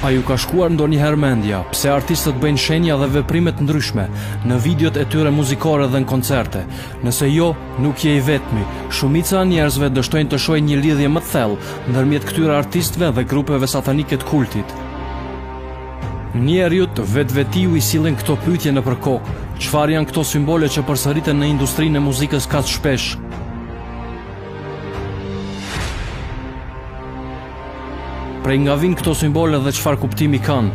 A ju ka shkuar ndonjëherë mendja pse artistët bëjnë shenja dhe veprime të ndryshme në videot e tyre muzikore dhe në koncerte? Nëse jo, nuk je i vetmi. Shumica e njerëzve dështojnë të shohin një lidhje më të thellë ndërmjet këtyre artistëve dhe grupeve satanike të kultit. Njerëzit vetvetiu i sillin këto pyetje nëpër kokë. Çfarë janë këto simbole që përsëriten në industrinë e muzikës kaq shpesh? Prej nga vijnë këto simbole dhe çfarë kuptimi kanë?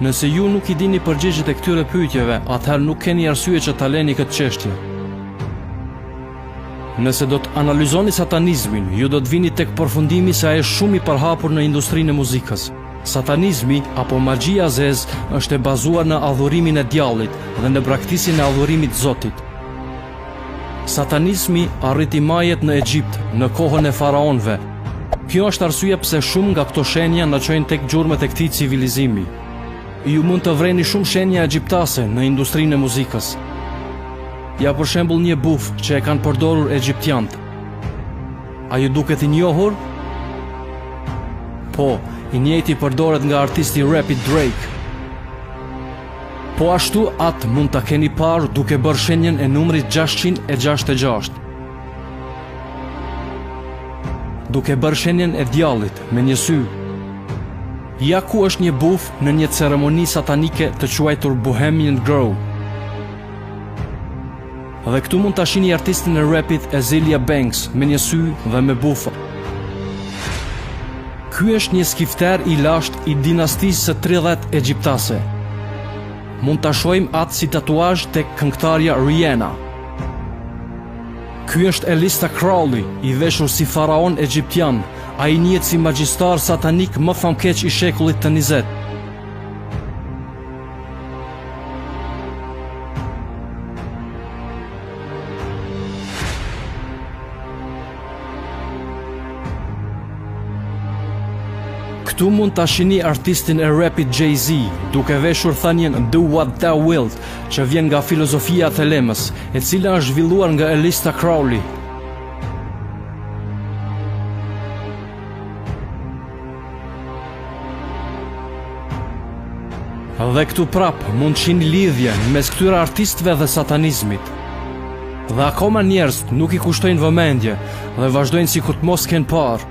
Nëse ju nuk i dini përgjigjet e këtyre pyetjeve, atëherë nuk keni arsye që ta leni këtë çështje. Nëse do të analizoni satanizmin, ju do të vini tek përfundimi se ai është shumë i përhapur në industrinë e muzikës. Satanizmi apo magjia zez është e bazuar në adhurimin e djallit dhe në braktisjen e adhurimit të Zotit. Satanizmi arriti majet në Egjipt në kohën e faraonëve. Kjo është arsyeja pse shumë nga këto shenja na çojnë tek gjurmët e këtij civilizimi. Ju mund të vreni shumë shenja egjiptase në industrinë e muzikës. Ja për shembull një buf që e kanë përdorur egjiptianët. A ju duket i njohur? Po, i njëjti përdoret nga artisti rapi Drake. Po ashtu atë mund ta keni parë duke bërë shenjen e numrit 666. Duke bërë shenjen e djallit me një sy. Ja ku është një buf në një ceremoni satanike të quajtur Bohemian Grove. Dhe këtu mund ta shihni artistin e rapit Azealia Banks me një sy dhe me bufa. Ky është një skifter i lashtë i dinastisë së 30 egjiptase. Mund ta shohim atë si tatuazh tek këngëtarja Rihanna. Ky është Elista Crowley, i veshur si faraon egjiptian, ai njihet si magjistar satanik më famkeq i shekullit të 20. Këtu mund ta shihni artistin e rapit Jay-Z, duke veshur thanjen Do What Thou Wilt, që vjen nga filozofia e thelemës, e cila është zhvilluar nga Elista Crowley. Dhe këtu prap mund shihni lidhjen mes këtyre artistëve dhe satanizmit. Dhe akoma njerëzit nuk i kushtojnë vëmendje dhe vazhdojnë sikur të mos kenë parë.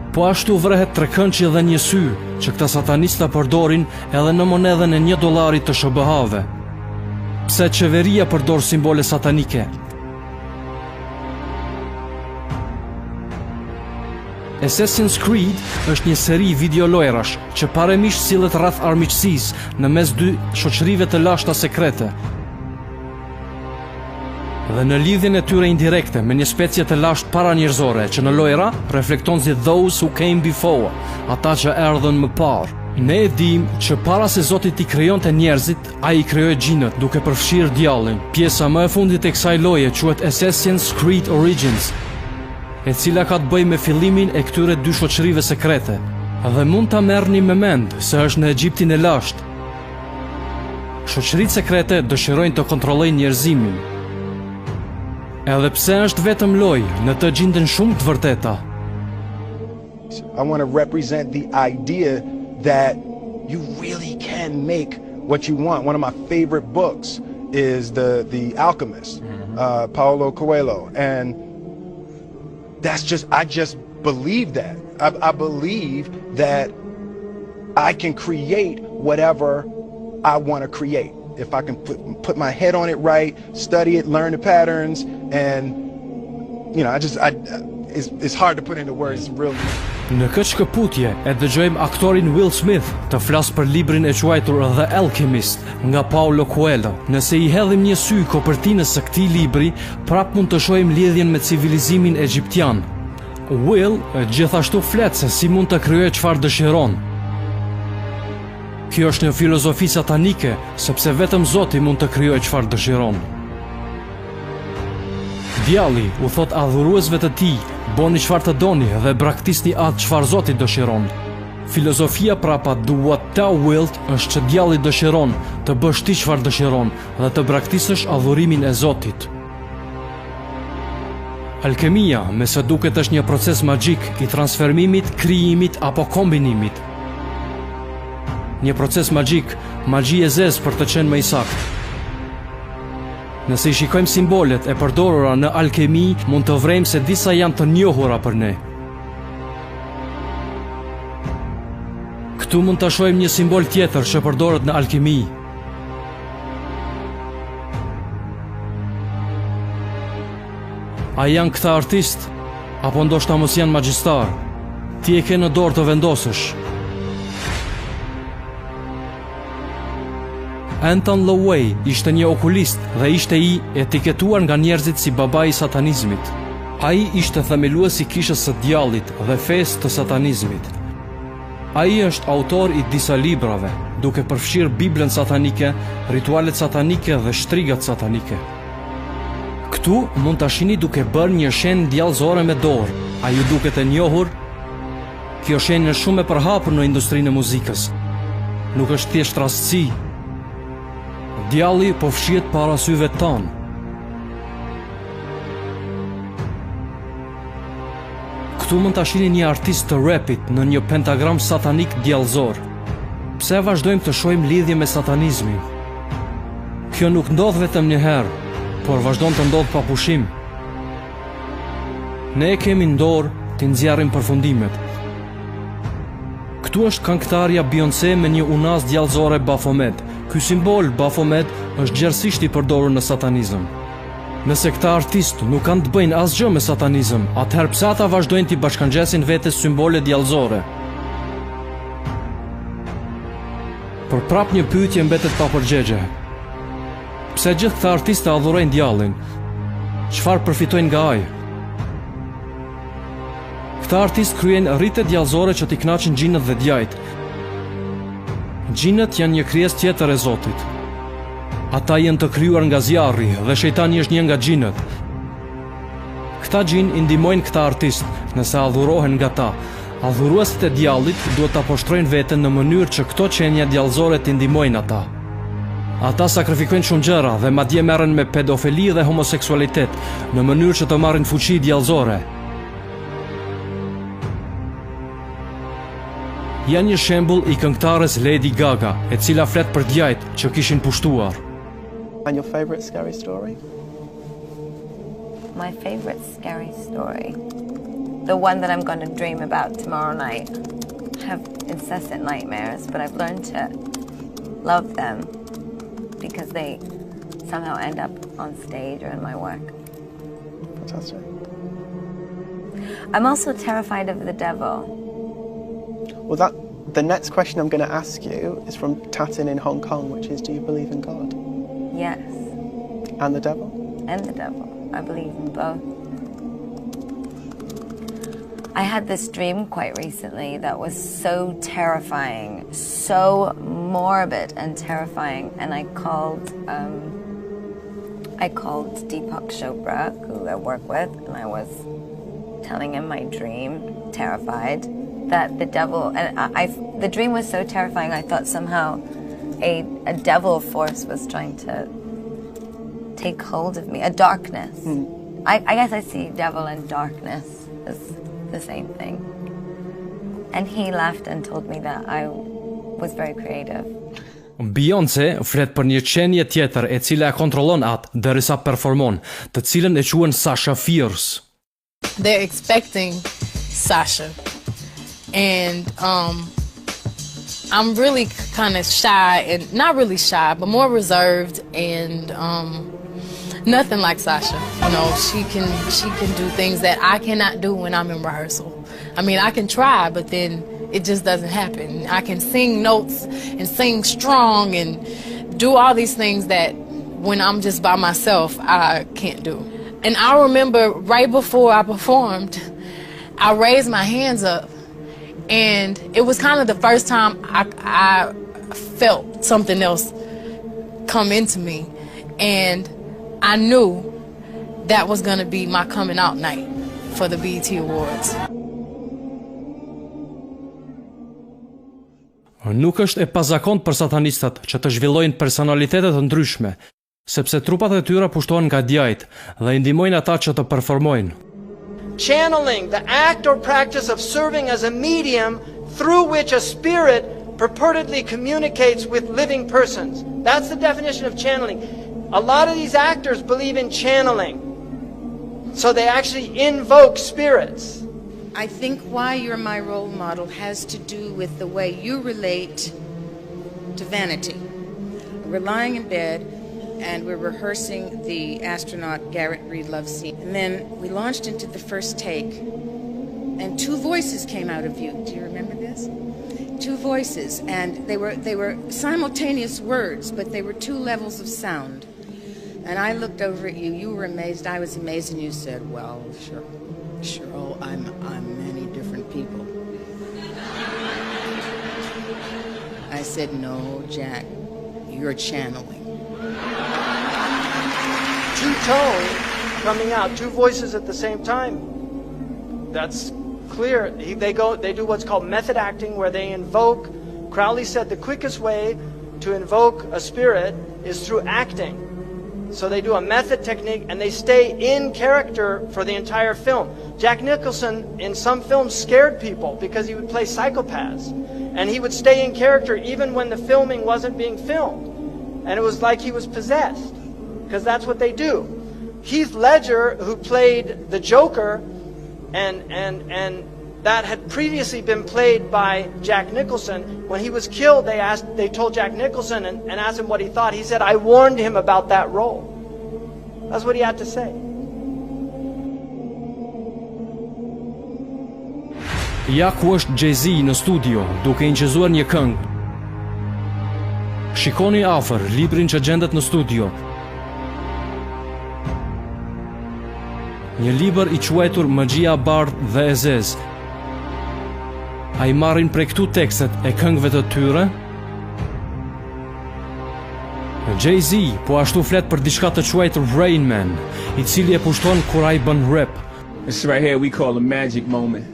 Po ashtu vrehet trekëndshi dhe një sy që këta satanista përdorin edhe në monedhën e $1 të SBH-ve. Pse qeveria përdor simbole satanike? Assassin's Creed është një seri videolojrash që paremisht sillet rreth armiqësisë në mes dy shoqërive të lashta sekrete. Dhe në lidhjen e tyre indirekte me një specie të lashtë paranjerëzore që në lojra reflekton si those who came before, ata që erdhën më parë. Ne e dim që para se Zoti t'i krijonte njerëzit, ai i krijoi gjinët duke përfshirë djallin. Pjesa më e fundit e kësaj loje quhet Assassin's Creed Origins, e cila ka të bëjë me fillimin e këtyre dy shoqërive sekrete. Dhe mund ta merrni me mend se është në Egjiptin e lashtë. Shoqëritë sekrete dëshirojnë të kontrollojnë njerëzimin. Edhe pse është vetëm lojë, në të gjenden shumë të vërteta. I want to represent the idea that you really can make what you want. One of my favorite books is The Alchemist, Paulo Coelho, and I just believe that. I believe that I can create whatever I want to create. If I can put my head on it right, study it, learn the patterns, and you know, it's hard to put into words, really. Në këtë shkëputje e dëgjojmë aktorin Will Smith të flas për librin e quajtur The Alchemist nga Paulo Coelho. Nëse i hedhim një sy kopertinës së këtij libri, prap mund të shohim lidhjen me civilizimin egjiptian. Will gjithashtu flet se si mund të krijojë çfarë dëshiron. Kjo është një filozofi satanike, sepse vetëm Zoti mund të krijojë çfarë dëshiron. Djalli u thot adhuruesve të tij, boni çfarë të doni dhe braktisni atë çfarë Zoti dëshiron. Filozofia prapa Do What Thou Wilt është që djalli dëshiron të bësh ti çfarë dëshiron dhe të braktisësh adhurimin e Zotit. Alkemia, me së duket, është një proces magjik i transformimit, krijimit apo kombinimit. Një proces magjik, magji e zezë për të qenë më i saktë. Nëse i shikojmë simbolet e përdorura në alkemi, mund të vrejmë se disa janë të njohura për ne. Këtu mund të shohim një simbol tjetër që përdoret në alkemi. A janë këta artist, apo ndoshta mos janë magjistar? Ti e ke në dorë të vendosësh. Anton LaVey ishte një okulist dhe ishte i etiketuar nga njerëzit si babai i satanizmit. Ai ishte themeluesi i kishës së djallit dhe fesë të satanizmit. Ai është autor i disa librave, duke përfshirë Biblën satanike, ritualet satanike dhe shtrigat satanike. Këtu mund ta shihni duke bërë një shenjë djallëzore me dorë. A ju duket e njohur? Kjo shenjë është shumë e përhapur në industrinë e muzikës. Nuk është thjesht rastësi. Djalli po fshihet para syve tanë. Këtu mund ta shihni një artist të rapit në një pentagram satanik djallëzor. Pse vazhdojmë të shohim lidhje me satanizmin? Kjo nuk ndodh vetëm një herë, por vazhdon të ndodh pa pushim. Ne e kemi në dorë të nxjarrim përfundimet. Këtu është këngëtarja Beyoncé me një unaz djallëzore Baphomet. Ky simbol Baphomet është gjerësisht i përdorur në satanizëm. Nëse këta artist nuk kanë të bëjnë asgjë me satanizëm, atëherë pse ata vazhdojnë t'i bashkangjesin vetes symbole djallëzore? Por prap një pyetje mbetet pa përgjigje. Pse gjithë këta artistë adhurojnë djallin? Çfarë përfitojnë nga ai? Këta artistë kryejnë rrite djallëzore që t'i kënaqin xhinët dhe djajt. Xhinët janë një krijesë tjetër e Zotit. Ata janë të krijuar nga zjarri dhe shejtani është një nga xhinët. Këta xhin i ndihmojnë këta artistë nëse adhurohen nga ta. Adhuruesit e djallit duhet ta poshtrojnë veten në mënyrë që këto qenia djallëzore t'i ndihmojnë ata. Ata sakrifikojnë shumë gjëra dhe madje merren me pedofili dhe homoseksualitet në mënyrë që të marrin fuqi djallëzore. Janë një shembull i këngëtares Lady Gaga, e cila flet për djajt që kishin pushtuar. And your favorite scary story? My favorite scary story, the one that I'm going to dream about tomorrow night. I have incessant nightmares, but I've learned to love them because they somehow end up on stage or in my work. Fantastic. I'm also terrified of the devil. Well, the next question I'm going to ask you is from Tatin in Hong Kong, which is, do you believe in God? Yes. And the devil? And the devil. I believe in both. I had this dream quite recently that was so terrifying, so morbid and terrifying, and I called Deepak Chopra, who I work with, and I was telling him my dream, terrified, that the devil, and the dream was so terrifying, I thought somehow a devil force was trying to take hold of me, a darkness. I guess I see devil and darkness as the same thing. And he laughed and told me that I was very creative. Beyoncé flet për një qenie tjetër e cila e kontrollon atë derisa performon, të cilën e quhen Sasha Fierce. They're expecting Sasha. And I'm really kind of shy, and not really shy, but more reserved, and nothing like Sasha. You know, she can do things that I cannot do when I'm in rehearsal. I mean, I can try, but then it just doesn't happen. I can sing notes and sing strong and do all these things that when I'm just by myself, I can't do. And I remember right before I performed, I raised my hands up, and it was kind of the first time I felt something else come into me. And I knew that was going to be my coming out night for the BET Awards. Nuk është e pazakont për satanistat që të zhvillojnë personalitetet të ndryshme, sepse trupat e tyre pushtohen nga djajt dhe i ndihmojnë ata që të performojnë. Channeling, the act or practice of serving as a medium through which a spirit purportedly communicates with living persons. That's the definition of channeling. A lot of these actors believe in channeling. So they actually invoke spirits. I think why you're my role model has to do with the way you relate to vanity. We're lying in bed and we're rehearsing the astronaut Garrett Reed love scene. And then we launched into the first take and two voices came out of you. Do you remember this? Two voices, and they were simultaneous words, but they were two levels of sound. And I looked over at you, you were amazed, I was amazed, and you said, well, sure, I'm many different people. I said, no, Jack, you're channeling. Two tones coming out, two voices at the same time. That's clear. They do what's called method acting, where they invoke. Crowley said the quickest way to invoke a spirit is through acting. So they do a method technique and they stay in character for the entire film. Jack Nicholson in some films scared people because he would play psychopaths. And he would stay in character even when the filming wasn't being filmed. And it was like he was possessed, because that's what they do. Heath Ledger, who played the Joker, and that had previously been played by Jack Nicholson. When he was killed, they told Jack Nicholson and asked him what he thought. He said, I warned him about that role. That's what he had to say. Ja ku është Jay-Z në studio, duke inqizuar një këngë. Shikoni afër librin që gjendet në studio. Një libër i quajtur Magjia e Bardhë dhe e Zezë. Ai marrin prej këtu tekstet e këngëve të tyre. Jay-Z po ashtu flet për diçka të quajtur Rain Man, i cili e pushton kur ai bën rap. This right here we call a magic moment.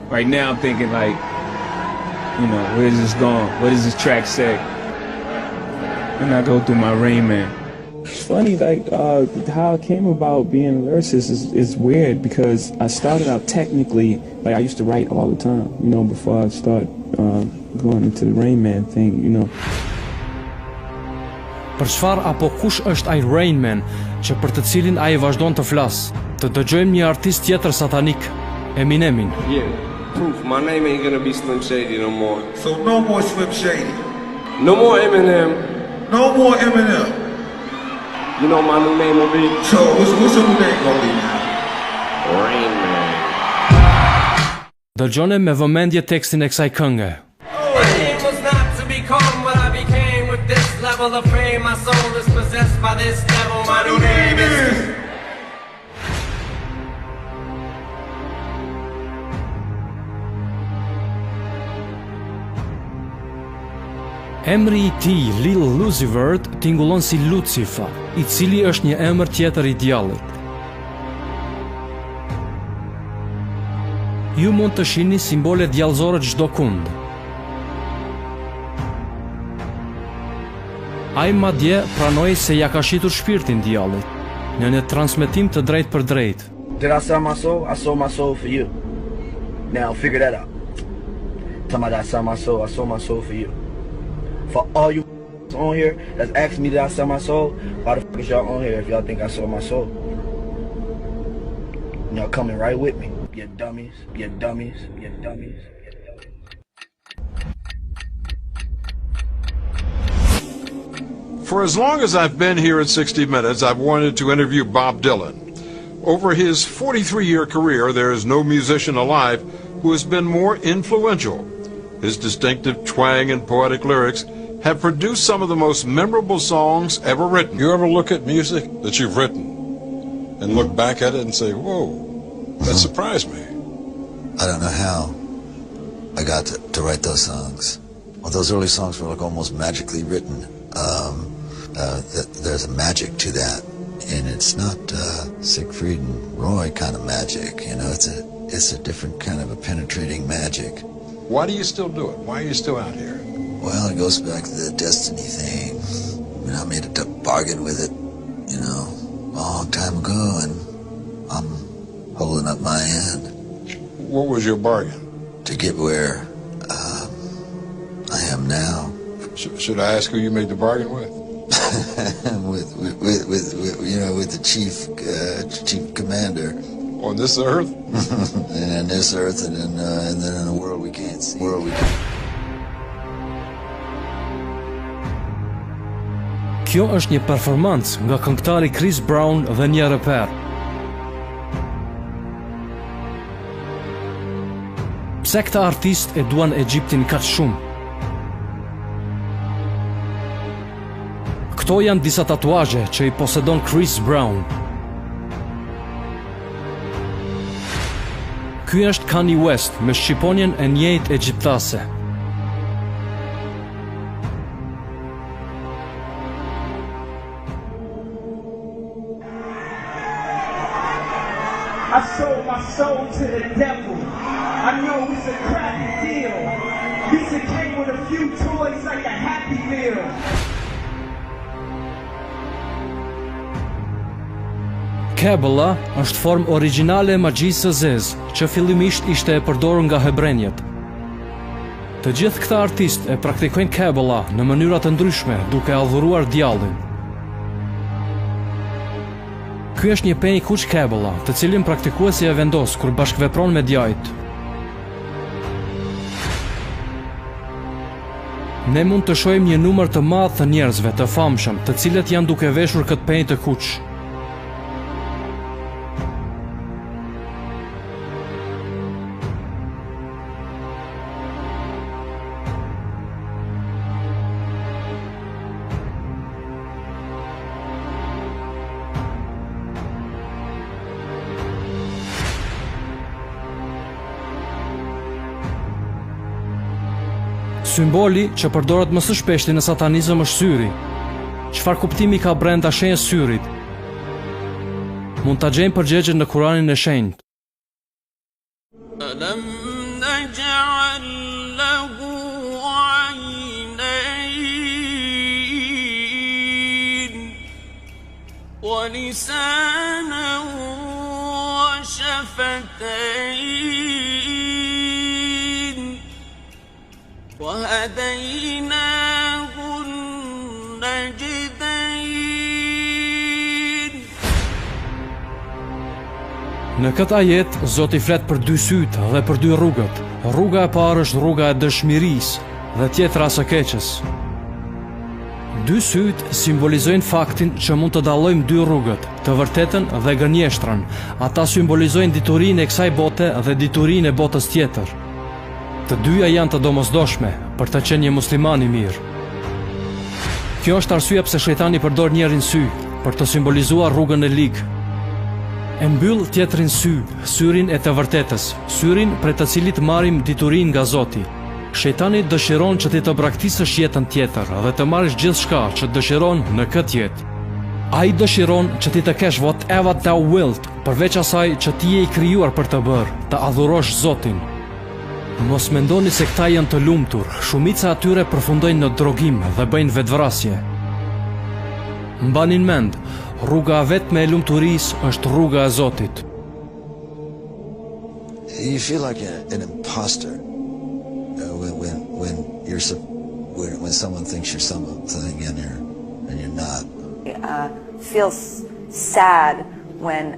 Right now I'm thinking like, where is this going? What does this track say? And I go through my Rain Man. It's funny, like, how it came about being a lyricist is weird, because I started out technically, like, I used to write all the time, before I started going into the Rain Man thing, Për çfarë apo kush është ai Rain Man që për të cilin ai vazhdon të flas? Të dëgjojmë një artist tjetër satanik, Eminemin. Yeah, proof. My name ain't gonna be Slim Shady no more. So no more Slim Shady. No more Eminem. No more Eminem. You know my new name will be? So what's your new name gonna be now? Rain Man. Dëgjone me vëmendje tekstin e kësaj kënge. My aim was not to become what I became with this level of fame. My soul is possessed by this devil. My new name is... Emri i tij, Lil Uzi Vert, tingëllon si Lucifer, i cili është një emër tjetër i djallit. Ju mund të shihni simbole djallëzore çdo kund. Ai madje pranoi se ja ka shitur shpirtin djallit, në një transmetim të drejtë për drejtë. Did I sell my soul? I sold my soul for you. Now figure that out. Talking about I sold my soul for you. For all you on here that's asking me did I sell my soul, why the fuck is y'all on here if y'all think I sold my soul? Y'all coming right with me. You dummies, you dummies, you dummies. For as long as I've been here at 60 Minutes, I've wanted to interview Bob Dylan. Over his 43-year career, there is no musician alive who has been more influential. His distinctive twang and poetic lyrics have produced some of the most memorable songs ever written. You ever look at music that you've written and look back at it and say, whoa, that surprised me? I don't know how I got to write those songs. Well, those early songs were like almost magically written. There's a magic to that, and it's not Siegfried and Roy kind of magic. It's a different kind of a penetrating magic. Why do you still do it? Why are you still out here? Well, it goes back to the destiny thing. I made a bargain with it, a long time ago, and I'm holding up my end. What was your bargain? To get where I am now. Should I ask who you made the bargain with? with the chief commander. On this earth? And in this earth, and then in a world we can't see. Kjo është një performancë nga këngëtari Chris Brown dhe një reper. Pse këta artist e duan Egjiptin kaq shumë? Këto janë disa tatuazhe që i posedon Chris Brown. Ky është Kanye West me shqiponjen e njëjtë egjiptase. I sold my soul to the devil. I know it's a crappy deal. Lisa came with a few toys like a Happy Meal. Kabbalah është formë origjinale e magjisë së zezë, që fillimisht ishte e përdorur nga hebrenjët. Të gjithë këta artistë e praktikojnë Kabbalah në mënyra të ndryshme, duke adhuruar djallin. Ky është një penj kuq Kabbalah, të cilin praktikuesi e vendos kur bashkëvepron me djajt. Ne mund të shohim një numër të madh të njerëzve të famshëm, të cilët janë duke veshur këtë penj të kuq. Symboli që përdoret më së shpeshti në satanizëm është syri. Çfarë kuptimi ka brenda shenjës syrit? Mund ta gjejmë përgjigjen në Kuranin e Shenjtë. ألم نجعل له عينين ولسانا وشفتين وهديناه النجدين. Në këtë ajet, Zoti flet për dy sytë dhe për dy rrugët. Rruga e parë është rruga e dëshmirisë dhe tjetra së keqes. Dy sytë simbolizojnë faktin që mund të dallojmë dy rrugët, të vërtetën dhe gënjeshtrën. Ata simbolizojnë diturinë e kësaj bote dhe diturinë e botës tjetër. Të dyja janë të domosdoshme për të qenë një musliman i mirë. Kjo është arsyeja pse shejtani përdor njërin sy për të simbolizuar rrugën e ligë. E mbyll tjetrin sy, syrin e të vërtetës, syrin për të cilit marrim diturinë nga Zoti. Shejtani dëshiron që ti të braktisësh jetën tjetër dhe të marrësh gjithçka që dëshiron në këtë jetë. Ai dëshiron që ti të kesh whatever thou wilt, përveç asaj që ti je i krijuar për të bërë, të adhurosh Zotin. Mos mendoni se këta janë të lumtur, shumica atyre përfundojnë në drogim dhe bëjnë vetvrasje. Mbanin mend, rruga vetme e lumturisë është rruga e Zotit. You feel like an imposter when someone thinks you're something and you're not. Feel sad when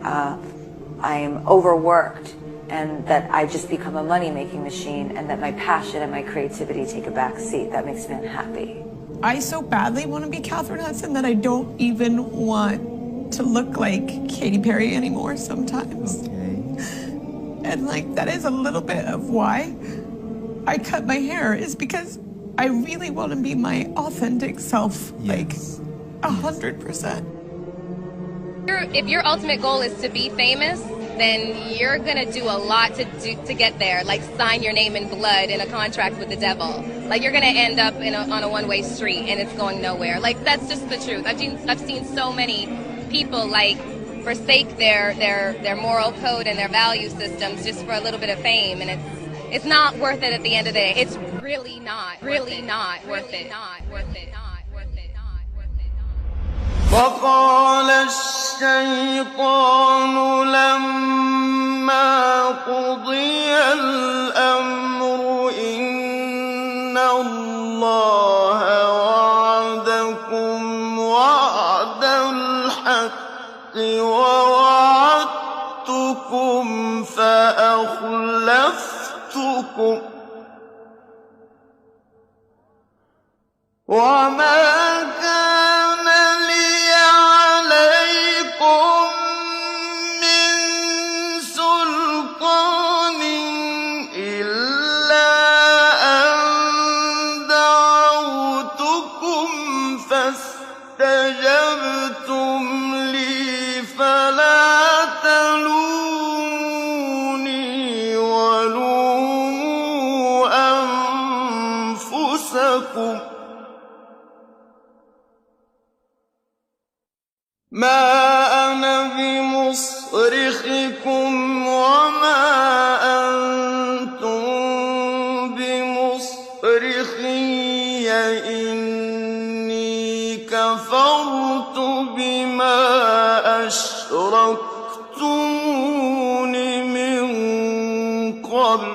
I'm overworked and that I just become a money-making machine and that my passion and my creativity take a back seat. That makes me unhappy. I so badly want to be Catherine Hudson that I don't even want to look like Katy Perry anymore sometimes. Okay. And like that is a little bit of why I cut my hair, is because I really want to be my authentic self, like 100%. If your ultimate goal is to be famous, then you're gonna do a lot to get there, like sign your name in blood in a contract with the devil. Like you're gonna end up on a one-way street and it's going nowhere. Like that's just the truth. I've seen so many people like forsake their moral code and their value systems just for a little bit of fame, and it's not worth it at the end of the day. It's really not worth it. وقال الشيطان لما قضي الأمر إن الله وعدكم وعد الحق ووعدتكم فأخلفتكم وما كان لي عليكم من سلطان إلا أن دعوتكم فاستجبتم لي فلا تلوموني ولوموا أنفسكم ما أنا بمصرخكم وما أنتم بمصرخي إني كفرت بما أشركتمون من قبل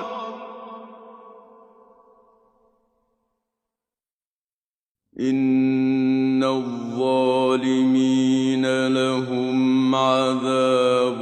إن الظالمين لهم عذاب